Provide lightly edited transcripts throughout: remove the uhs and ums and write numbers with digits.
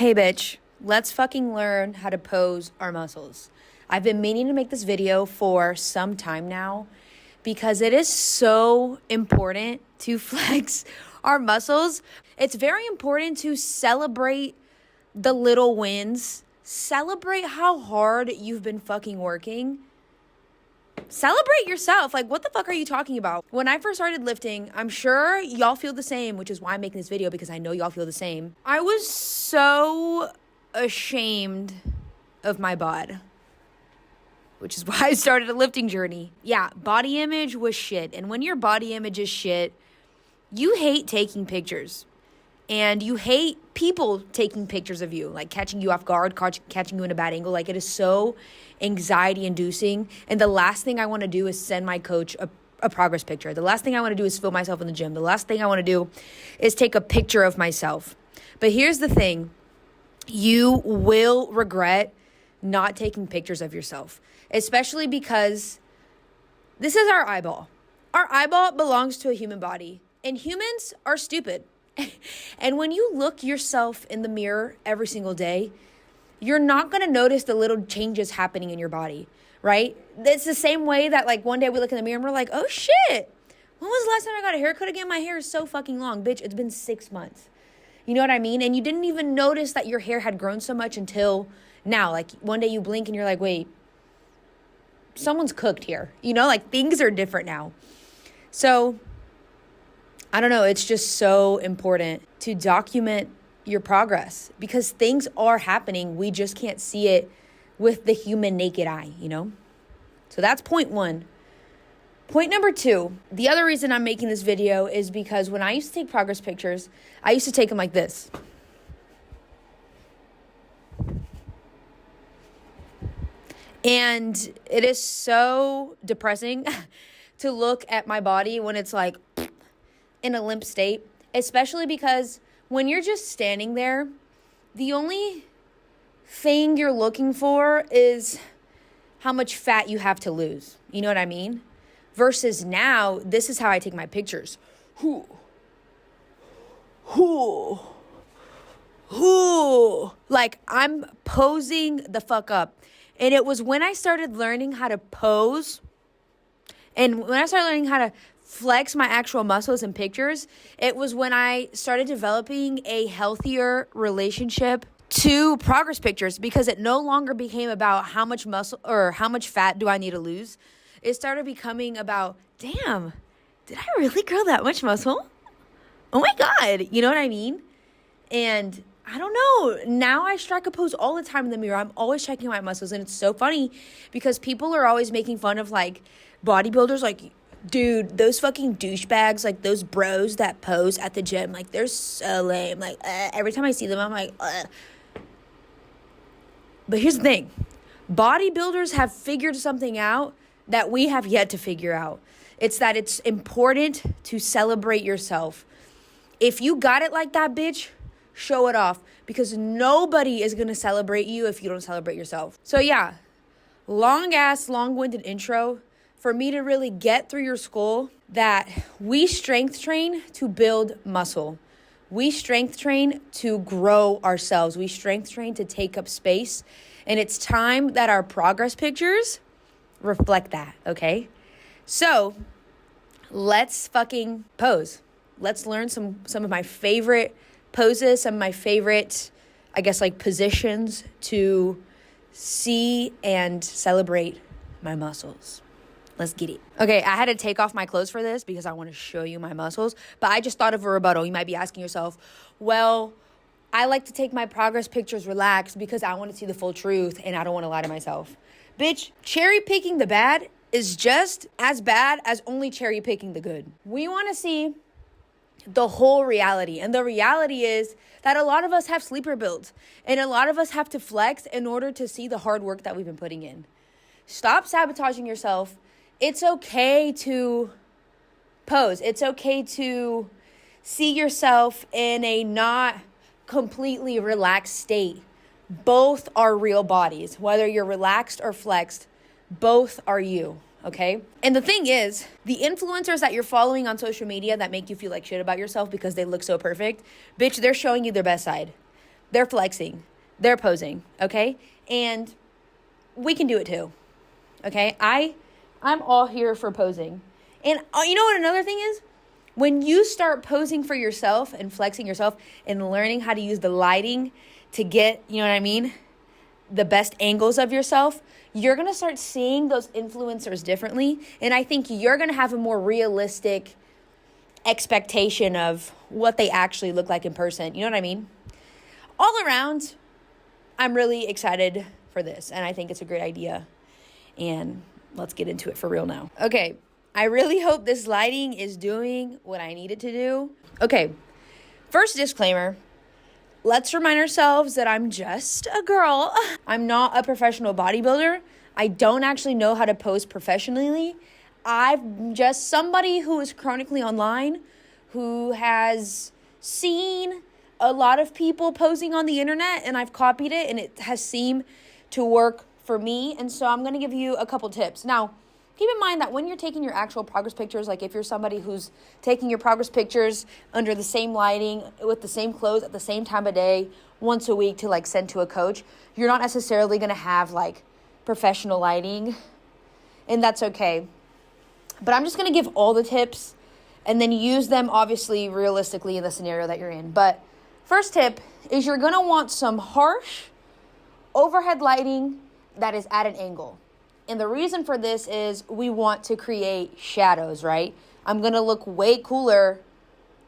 Hey bitch, let's fucking learn how to pose our muscles. I've been meaning to make this video for some time now because it is so important to flex our muscles. It's very important to celebrate the little wins. Celebrate how hard you've been fucking working. Celebrate yourself. Like, what the fuck are you talking about? When I first started lifting, I'm sure y'all feel the same, which is why I'm making this video, because I know y'all feel the same. I was so ashamed of my bod, which is why I started a lifting journey. Yeah, body image was shit. And when your body image is shit, you hate taking pictures. And you hate people taking pictures of you, like catching you off guard, catching you in a bad angle. Like, it is so anxiety inducing. And the last thing I want to do is send my coach a progress picture. The last thing I want to do is film myself in the gym. The last thing I want to do is take a picture of myself. But here's the thing. You will regret not taking pictures of yourself, especially because this is our eyeball. Our eyeball belongs to a human body, and humans are stupid. And when you look yourself in the mirror every single day, you're not going to notice the little changes happening in your body, right? It's the same way that, like, one day we look in the mirror and we're like, oh shit, when was the last time I got a haircut again? My hair is so fucking long. Bitch, it's been 6 months. You know what I mean? And you didn't even notice that your hair had grown so much until now. Like, one day you blink and you're like, wait, someone's cooked here. You know, like, things are different now. So I don't know. It's just so important to document your progress because things are happening. We just can't see it with the human naked eye, you know? So that's point one. Point number two, the other reason I'm making this video is because when I used to take progress pictures, I used to take them like this. And it is so depressing to look at my body when it's like in a limp state, especially because when you're just standing there, the only thing you're looking for is how much fat you have to lose. You know what I mean? Versus now, this is how I take my pictures. Like, I'm posing the fuck up. And it was when I started learning how to pose and when I started learning how to flex my actual muscles in pictures, it was when I started developing a healthier relationship to progress pictures, because it no longer became about how much muscle or how much fat do I need to lose. It started becoming about, damn, did I really grow that much muscle? Oh my God. You know what I mean? And I don't know. Now I strike a pose all the time in the mirror. I'm always checking my muscles. And it's so funny because people are always making fun of, like, bodybuilders. Like, dude, those fucking douchebags, like those bros that pose at the gym, like, they're so lame. Like, every time I see them, I'm like, ugh. But here's the thing. Bodybuilders have figured something out that we have yet to figure out. It's that it's important to celebrate yourself. If you got it like that, bitch, show it off, because nobody is going to celebrate you if you don't celebrate yourself. So yeah, long-winded intro for me to really get through your skull that we strength train to build muscle. We strength train to grow ourselves. We strength train to take up space. And it's time that our progress pictures reflect that, okay? So let's fucking pose. Let's learn some of my favorite poses, some of my favorite, I guess, like, positions to see and celebrate my muscles. Let's get it. Okay, I had to take off my clothes for this because I want to show you my muscles, but I just thought of a rebuttal. You might be asking yourself, well, I like to take my progress pictures relaxed because I want to see the full truth and I don't want to lie to myself. Bitch, cherry picking the bad is just as bad as only cherry picking the good. We want to see the whole reality. And the reality is that a lot of us have sleeper builds and a lot of us have to flex in order to see the hard work that we've been putting in. Stop sabotaging yourself. It's okay to pose. It's okay to see yourself in a not completely relaxed state. Both are real bodies. Whether you're relaxed or flexed, both are you. Okay? And the thing is, the influencers that you're following on social media that make you feel like shit about yourself because they look so perfect, bitch, they're showing you their best side. they're flexing, they're posing, okay? And we can do it too, okay? I'm all here for posing. And you know what another thing is? When you start posing for yourself and flexing yourself and learning how to use the lighting to get, you know what I mean, the best angles of yourself, you're going to start seeing those influencers differently. And I think you're going to have a more realistic expectation of what they actually look like in person. You know what I mean? All around, I'm really excited for this. And I think it's a great idea. And let's get into it for real now. Okay. I really hope this lighting is doing what I need it to do. Okay. First disclaimer. Let's remind ourselves that I'm just a girl. I'm not a professional bodybuilder. I don't actually know how to pose professionally. I'm just somebody who is chronically online, who has seen a lot of people posing on the internet, and I've copied it, and it has seemed to work for me. And so I'm going to give you a couple tips. Now, keep in mind that when you're taking your actual progress pictures, like if you're somebody who's taking your progress pictures under the same lighting, with the same clothes, at the same time of day, once a week to like send to a coach, you're not necessarily going to have like professional lighting, and that's okay. But I'm just going to give all the tips and then use them obviously realistically in the scenario that you're in. But first tip is you're going to want some harsh overhead lighting that is at an angle. And the reason for this is we want to create shadows, right? I'm going to look way cooler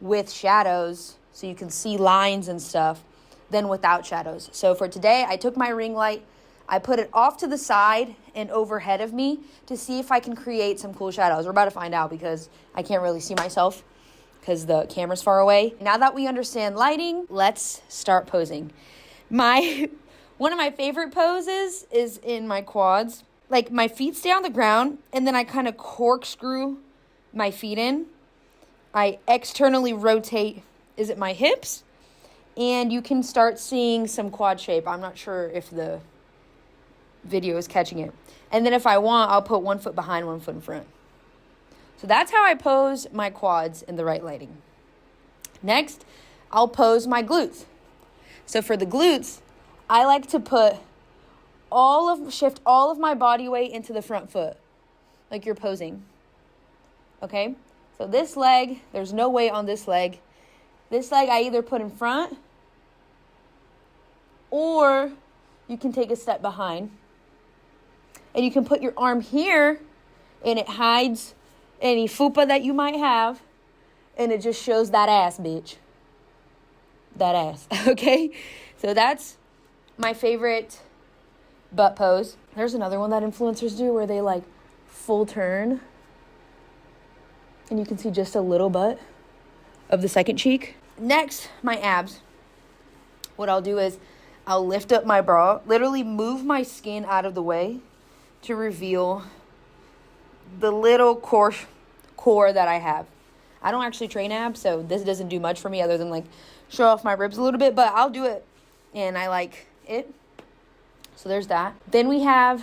with shadows so you can see lines and stuff than without shadows. So for today, I took my ring light, I put it off to the side and overhead of me to see if I can create some cool shadows. We're about to find out because I can't really see myself because the camera's far away. Now that we understand lighting, let's start posing. One of my favorite poses is in my quads. Like my feet stay on the ground and then I kind of corkscrew my feet in. I externally rotate, is it my hips? And you can start seeing some quad shape. I'm not sure if the video is catching it. And then if I want, I'll put 1 foot behind, 1 foot in front. So that's how I pose my quads in the right lighting. Next, I'll pose my glutes. So for the glutes, I like to put shift all of my body weight into the front foot, like you're posing. Okay? So this leg, there's no weight on this leg. This leg I either put in front or you can take a step behind. And you can put your arm here and it hides any fupa that you might have. And it just shows that ass, bitch. That ass, okay? So that's my favorite butt pose. There's another one that influencers do where they like full turn. And you can see just a little butt of the second cheek. Next, my abs. What I'll do is I'll lift up my bra, literally move my skin out of the way to reveal the little core that I have. I don't actually train abs, so this doesn't do much for me other than like show off my ribs a little bit, but I'll do it and I like it. So there's that. Then we have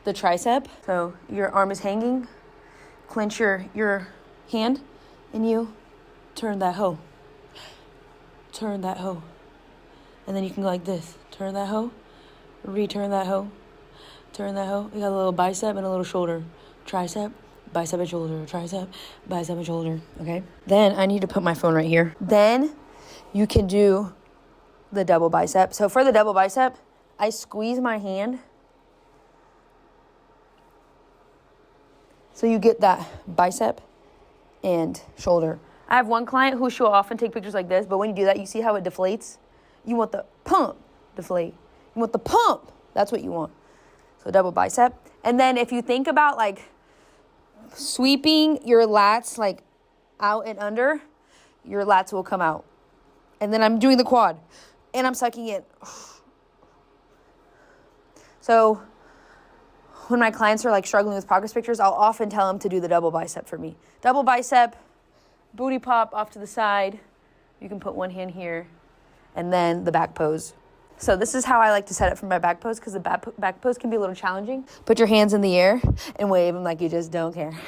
the tricep. So your arm is hanging, clench your hand, and you turn that hoe. Turn that hoe. And then you can go like this. Turn that hoe, return that hoe, turn that hoe. You got a little bicep and a little shoulder. Tricep, bicep and shoulder. Tricep, bicep and shoulder. Okay? Then I need to put my phone right here. Then you can do the double bicep. So for the double bicep, I squeeze my hand so you get that bicep and shoulder. I have one client who she'll often take pictures like this, but when you do that, you see how it deflates? You want the pump, deflate. You want the pump. That's what you want. So double bicep. And then if you think about like sweeping your lats like out and under, your lats will come out. And then I'm doing the quad and I'm sucking it. So when my clients are like struggling with progress pictures, I'll often tell them to do the double bicep for me. Double bicep, booty pop off to the side. You can put one hand here and then the back pose. So this is how I like to set it for my back pose because the back pose can be a little challenging. Put your hands in the air and wave them like you just don't care.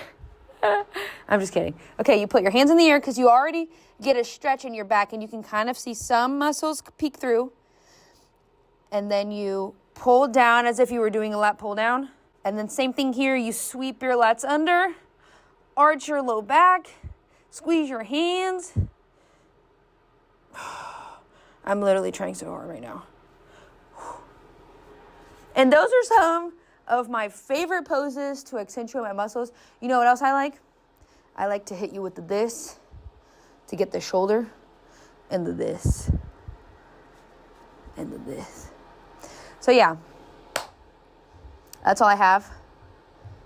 I'm just kidding. Okay, you put your hands in the air because you already get a stretch in your back and you can kind of see some muscles peek through. And then you pull down as if you were doing a lat pull down. And then same thing here, you sweep your lats under, arch your low back, squeeze your hands. I'm literally trying so hard right now. And those are some of my favorite poses to accentuate my muscles. You know what else I like? I like to hit you with the this to get the shoulder, and the this, and the this. So yeah, that's all I have.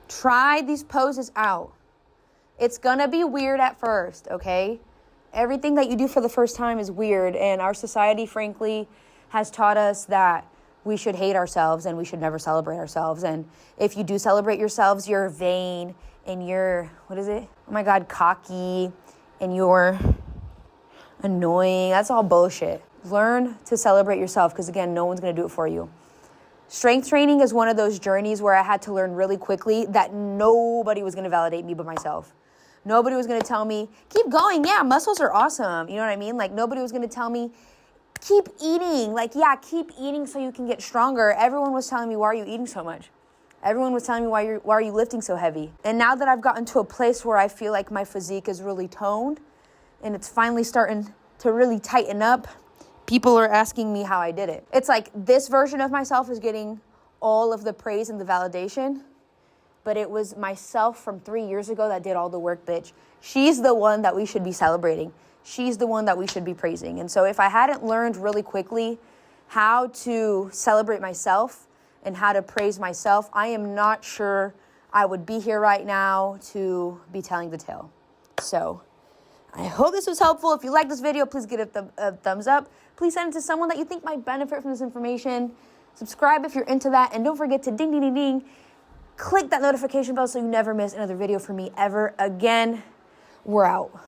Try these poses out. It's gonna be weird at first, okay? Everything that you do for the first time is weird, and our society, frankly, has taught us that we should hate ourselves and we should never celebrate ourselves. And if you do celebrate yourselves, you're vain and you're, what is it? Oh my God, cocky, and you're annoying. That's all bullshit. Learn to celebrate yourself because, again, no one's going to do it for you. Strength training is one of those journeys where I had to learn really quickly that nobody was going to validate me but myself. Nobody was going to tell me, keep going. Yeah, muscles are awesome. You know what I mean? Like, nobody was going to tell me, keep eating. Like, yeah, keep eating so you can get stronger. Everyone was telling me, why are you eating so much? Everyone was telling me, why are you lifting so heavy? And now that I've gotten to a place where I feel like my physique is really toned and it's finally starting to really tighten up, people are asking me how I did it. It's like this version of myself is getting all of the praise and the validation, but it was myself from 3 years ago that did all the work, bitch. She's the one that we should be celebrating. She's the one that we should be praising. And so if I hadn't learned really quickly how to celebrate myself and how to praise myself, I am not sure I would be here right now to be telling the tale. So I hope this was helpful. If you like this video, please give it a thumbs up. Please send it to someone that you think might benefit from this information. Subscribe if you're into that. And don't forget to ding, ding, ding, ding. Click that notification bell so you never miss another video from me ever again. We're out.